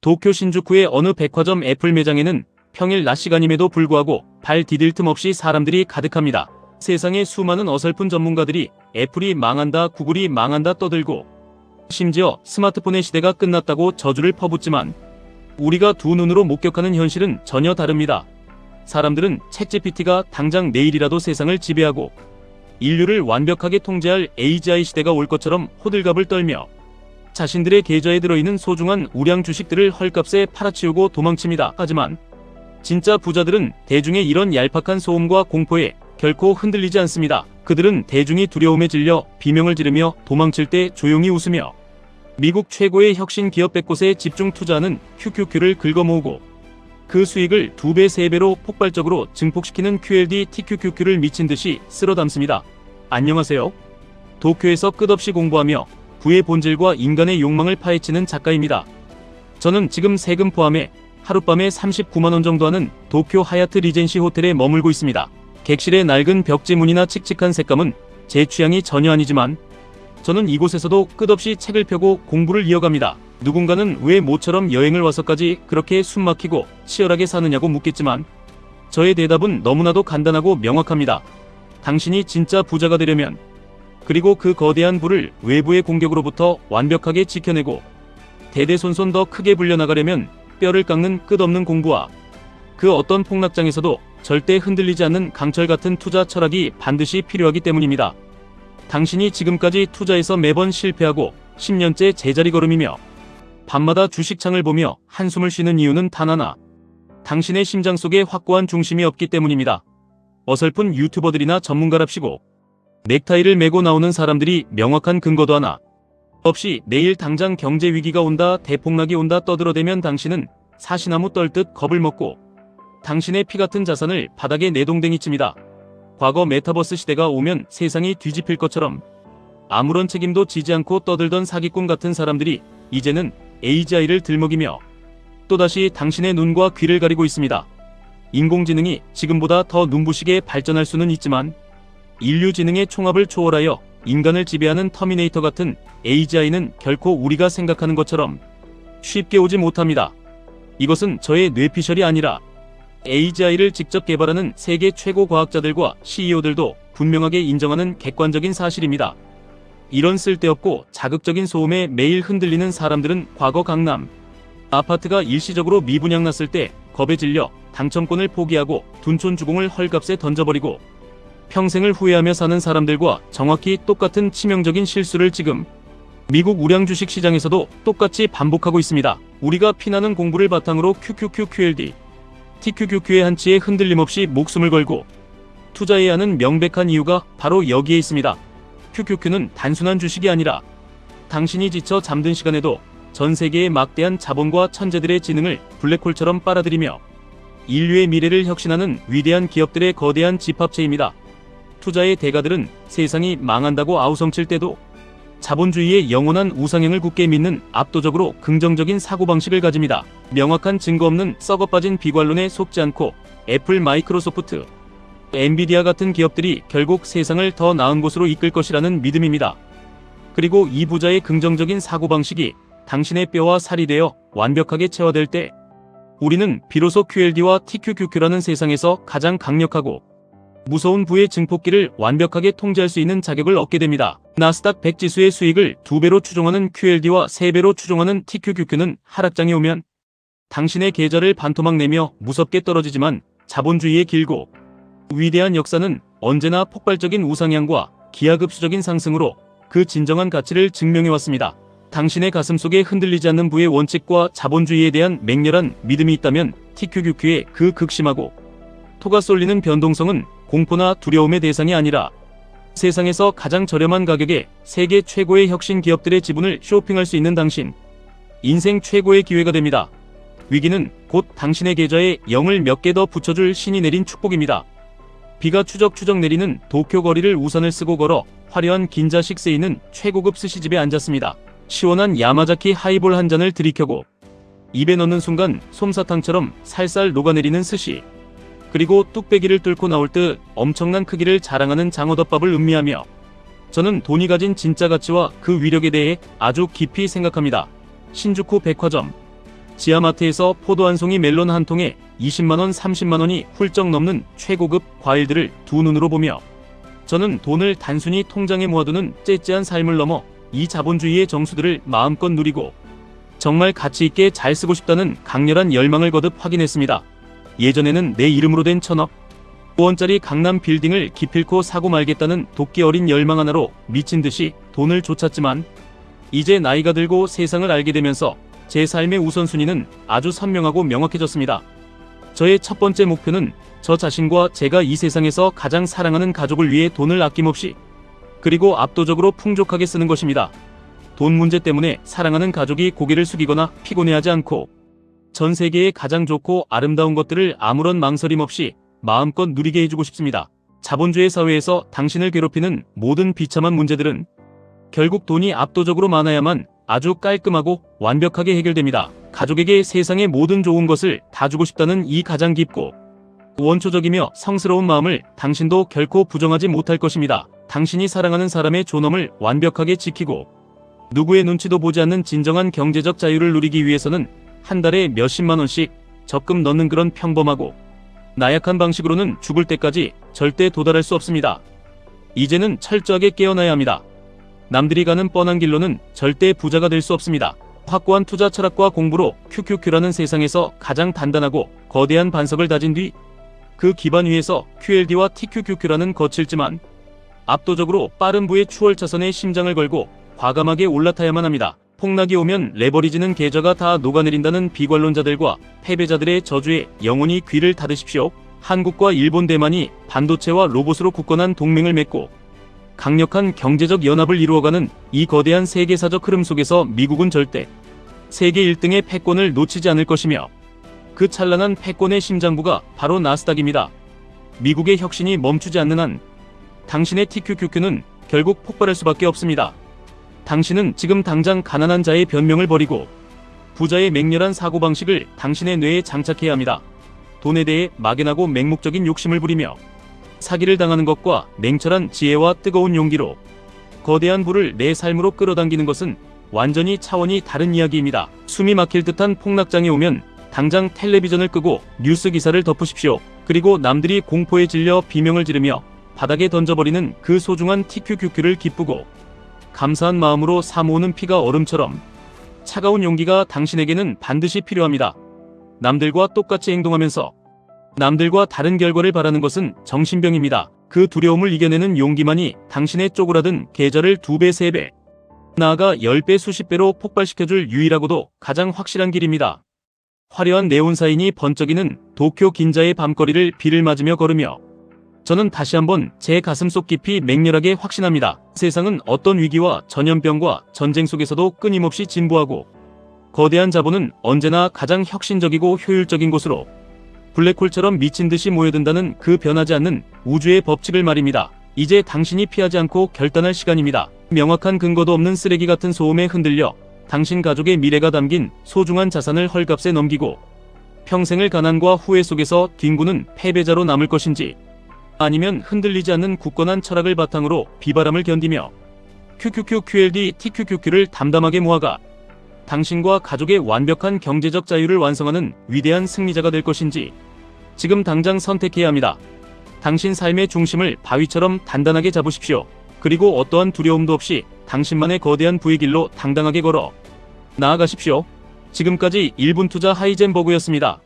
도쿄 신주쿠의 어느 백화점 애플 매장에는 평일 낮 시간임에도 불구하고 발 디딜 틈 없이 사람들이 가득합니다. 세상의 수많은 어설픈 전문가들이 애플이 망한다, 구글이 망한다 떠들고 심지어 스마트폰의 시대가 끝났다고 저주를 퍼붓지만 우리가 두 눈으로 목격하는 현실은 전혀 다릅니다. 사람들은 챗GPT가 당장 내일이라도 세상을 지배하고 인류를 완벽하게 통제할 AGI 시대가 올 것처럼 호들갑을 떨며 자신들의 계좌에 들어있는 소중한 우량 주식들을 헐값에 팔아치우고 도망칩니다. 하지만 진짜 부자들은 대중의 이런 얄팍한 소음과 공포에 결코 흔들리지 않습니다. 그들은 대중이 두려움에 질려 비명을 지르며 도망칠 때 조용히 웃으며 미국 최고의 혁신 기업 100곳에 집중 투자하는 QQQ를 긁어모으고 그 수익을 2배, 3배로 폭발적으로 증폭시키는 QLD TQQQ를 미친듯이 쓸어 담습니다. 안녕하세요. 도쿄에서 끝없이 공부하며 부의 본질과 인간의 욕망을 파헤치는 작가입니다. 저는 지금 세금 포함해 하룻밤에 39만원 정도 하는 도쿄 하얏트 리젠시 호텔에 머물고 있습니다. 객실의 낡은 벽지문이나 칙칙한 색감은 제 취향이 전혀 아니지만 저는 이곳에서도 끝없이 책을 펴고 공부를 이어갑니다. 누군가는 왜 모처럼 여행을 와서까지 그렇게 숨막히고 치열하게 사느냐고 묻겠지만 저의 대답은 너무나도 간단하고 명확합니다. 당신이 진짜 부자가 되려면 그리고 그 거대한 부를 외부의 공격으로부터 완벽하게 지켜내고 대대손손 더 크게 불려나가려면 뼈를 깎는 끝없는 공부와 그 어떤 폭락장에서도 절대 흔들리지 않는 강철 같은 투자 철학이 반드시 필요하기 때문입니다. 당신이 지금까지 투자에서 매번 실패하고 10년째 제자리 걸음이며 밤마다 주식창을 보며 한숨을 쉬는 이유는 단 하나. 당신의 심장 속에 확고한 중심이 없기 때문입니다. 어설픈 유튜버들이나 전문가랍시고 넥타이를 메고 나오는 사람들이 명확한 근거도 하나 없이 내일 당장 경제 위기가 온다, 대폭락이 온다 떠들어대면 당신은 사시나무 떨듯 겁을 먹고 당신의 피 같은 자산을 바닥에 내동댕이 칩니다. 과거 메타버스 시대가 오면 세상이 뒤집힐 것처럼 아무런 책임도 지지 않고 떠들던 사기꾼 같은 사람들이 이제는 AGI를 들먹이며 또다시 당신의 눈과 귀를 가리고 있습니다. 인공지능이 지금보다 더 눈부시게 발전할 수는 있지만 인류 지능의 총합을 초월하여 인간을 지배하는 터미네이터 같은 AGI는 결코 우리가 생각하는 것처럼 쉽게 오지 못합니다. 이것은 저의 뇌피셜이 아니라 AGI를 직접 개발하는 세계 최고 과학자들과 CEO들도 분명하게 인정하는 객관적인 사실입니다. 이런 쓸데없고 자극적인 소음에 매일 흔들리는 사람들은 과거 강남 아파트가 일시적으로 미분양 났을 때 겁에 질려 당첨권을 포기하고 둔촌 주공을 헐값에 던져버리고 평생을 후회하며 사는 사람들과 정확히 똑같은 치명적인 실수를 지금 미국 우량 주식 시장에서도 똑같이 반복하고 있습니다. 우리가 피나는 공부를 바탕으로 QQQ, QLD, TQQQ의 한치에 흔들림 없이 목숨을 걸고 투자해야 하는 명백한 이유가 바로 여기에 있습니다. QQQ는 단순한 주식이 아니라 당신이 지쳐 잠든 시간에도 전 세계의 막대한 자본과 천재들의 지능을 블랙홀처럼 빨아들이며 인류의 미래를 혁신하는 위대한 기업들의 거대한 집합체입니다. 투자의 대가들은 세상이 망한다고 아우성칠 때도 자본주의의 영원한 우상향을 굳게 믿는 압도적으로 긍정적인 사고방식을 가집니다. 명확한 증거 없는 썩어빠진 비관론에 속지 않고 애플, 마이크로소프트, 엔비디아 같은 기업들이 결국 세상을 더 나은 곳으로 이끌 것이라는 믿음입니다. 그리고 이 부자의 긍정적인 사고방식이 당신의 뼈와 살이 되어 완벽하게 체화될 때 우리는 비로소 QLD와 TQQQ라는 세상에서 가장 강력하고 무서운 부의 증폭기를 완벽하게 통제할 수 있는 자격을 얻게 됩니다. 나스닥 100 지수의 수익을 2배로 추종하는 QLD와 3배로 추종하는 TQQQ는 하락장이 오면 당신의 계좌를 반토막 내며 무섭게 떨어지지만 자본주의의 길고 위대한 역사는 언제나 폭발적인 우상향과 기하급수적인 상승으로 그 진정한 가치를 증명해왔습니다. 당신의 가슴 속에 흔들리지 않는 부의 원칙과 자본주의에 대한 맹렬한 믿음이 있다면 TQQQ의 그 극심하고 토가 쏠리는 변동성은 공포나 두려움의 대상이 아니라 세상에서 가장 저렴한 가격에 세계 최고의 혁신 기업들의 지분을 쇼핑할 수 있는 당신 인생 최고의 기회가 됩니다. 위기는 곧 당신의 계좌에 0을 몇 개 더 붙여줄 신이 내린 축복입니다. 비가 추적추적 내리는 도쿄 거리를 우산을 쓰고 걸어 화려한 긴자 식세이는 최고급 스시집에 앉았습니다. 시원한 야마자키 하이볼 한 잔을 들이켜고 입에 넣는 순간 솜사탕처럼 살살 녹아내리는 스시, 그리고 뚝배기를 뚫고 나올 듯 엄청난 크기를 자랑하는 장어덮밥을 음미하며 저는 돈이 가진 진짜 가치와 그 위력에 대해 아주 깊이 생각합니다. 신주쿠 백화점. 지하마트에서 포도 한 송이, 멜론 한 통에 20만원, 30만원이 훌쩍 넘는 최고급 과일들을 두 눈으로 보며 저는 돈을 단순히 통장에 모아두는 째째한 삶을 넘어 이 자본주의의 정수들을 마음껏 누리고 정말 가치 있게 잘 쓰고 싶다는 강렬한 열망을 거듭 확인했습니다. 예전에는 내 이름으로 된 1000억 원짜리 강남 빌딩을 기필코 사고 말겠다는 도끼 어린 열망 하나로 미친 듯이 돈을 쫓았지만 이제 나이가 들고 세상을 알게 되면서 제 삶의 우선순위는 아주 선명하고 명확해졌습니다. 저의 첫 번째 목표는 저 자신과 제가 이 세상에서 가장 사랑하는 가족을 위해 돈을 아낌없이 그리고 압도적으로 풍족하게 쓰는 것입니다. 돈 문제 때문에 사랑하는 가족이 고개를 숙이거나 피곤해하지 않고 전 세계의 가장 좋고 아름다운 것들을 아무런 망설임 없이 마음껏 누리게 해주고 싶습니다. 자본주의 사회에서 당신을 괴롭히는 모든 비참한 문제들은 결국 돈이 압도적으로 많아야만 아주 깔끔하고 완벽하게 해결됩니다. 가족에게 세상의 모든 좋은 것을 다 주고 싶다는 이 가장 깊고 원초적이며 성스러운 마음을 당신도 결코 부정하지 못할 것입니다. 당신이 사랑하는 사람의 존엄을 완벽하게 지키고 누구의 눈치도 보지 않는 진정한 경제적 자유를 누리기 위해서는 한 달에 몇십만 원씩 적금 넣는 그런 평범하고 나약한 방식으로는 죽을 때까지 절대 도달할 수 없습니다. 이제는 철저하게 깨어나야 합니다. 남들이 가는 뻔한 길로는 절대 부자가 될 수 없습니다. 확고한 투자 철학과 공부로 QQQ라는 세상에서 가장 단단하고 거대한 반석을 다진 뒤 그 기반 위에서 QLD와 TQQQ라는 거칠지만 압도적으로 빠른 부의 추월차선에 심장을 걸고 과감하게 올라타야만 합니다. 폭락이 오면 레버리지는 계좌가 다 녹아내린다는 비관론자들과 패배자들의 저주에 영원히 귀를 닫으십시오. 한국과 일본, 대만이 반도체와 로봇으로 굳건한 동맹을 맺고 강력한 경제적 연합을 이루어가는 이 거대한 세계사적 흐름 속에서 미국은 절대 세계 1등의 패권을 놓치지 않을 것이며 그 찬란한 패권의 심장부가 바로 나스닥입니다. 미국의 혁신이 멈추지 않는 한 당신의 TQQQ는 결국 폭발할 수밖에 없습니다. 당신은 지금 당장 가난한 자의 변명을 버리고 부자의 맹렬한 사고방식을 당신의 뇌에 장착해야 합니다. 돈에 대해 막연하고 맹목적인 욕심을 부리며 사기를 당하는 것과 냉철한 지혜와 뜨거운 용기로 거대한 부를 내 삶으로 끌어당기는 것은 완전히 차원이 다른 이야기입니다. 숨이 막힐 듯한 폭락장이 오면 당장 텔레비전을 끄고 뉴스 기사를 덮으십시오. 그리고 남들이 공포에 질려 비명을 지르며 바닥에 던져버리는 그 소중한 TQQQ를 기쁘고 감사한 마음으로 사모으는 피가 얼음처럼 차가운 용기가 당신에게는 반드시 필요합니다. 남들과 똑같이 행동하면서 남들과 다른 결과를 바라는 것은 정신병입니다. 그 두려움을 이겨내는 용기만이 당신의 쪼그라든 계좌를 2배, 3배, 나아가 10배, 수십 배로 폭발시켜줄 유일하고도 가장 확실한 길입니다. 화려한 네온사인이 번쩍이는 도쿄 긴자의 밤거리를 비를 맞으며 걸으며 저는 다시 한번 제 가슴속 깊이 맹렬하게 확신합니다. 세상은 어떤 위기와 전염병과 전쟁 속에서도 끊임없이 진보하고 거대한 자본은 언제나 가장 혁신적이고 효율적인 곳으로 블랙홀처럼 미친 듯이 모여든다는 그 변하지 않는 우주의 법칙을 말입니다. 이제 당신이 피하지 않고 결단할 시간입니다. 명확한 근거도 없는 쓰레기 같은 소음에 흔들려 당신 가족의 미래가 담긴 소중한 자산을 헐값에 넘기고 평생을 가난과 후회 속에서 뒹구는 패배자로 남을 것인지 아니면 흔들리지 않는 굳건한 철학을 바탕으로 비바람을 견디며 QQQ, QLD, TQQQ를 담담하게 모아가 당신과 가족의 완벽한 경제적 자유를 완성하는 위대한 승리자가 될 것인지 지금 당장 선택해야 합니다. 당신 삶의 중심을 바위처럼 단단하게 잡으십시오. 그리고 어떠한 두려움도 없이 당신만의 거대한 부의 길로 당당하게 걸어 나아가십시오. 지금까지 1분 투자 하이젠버그였습니다.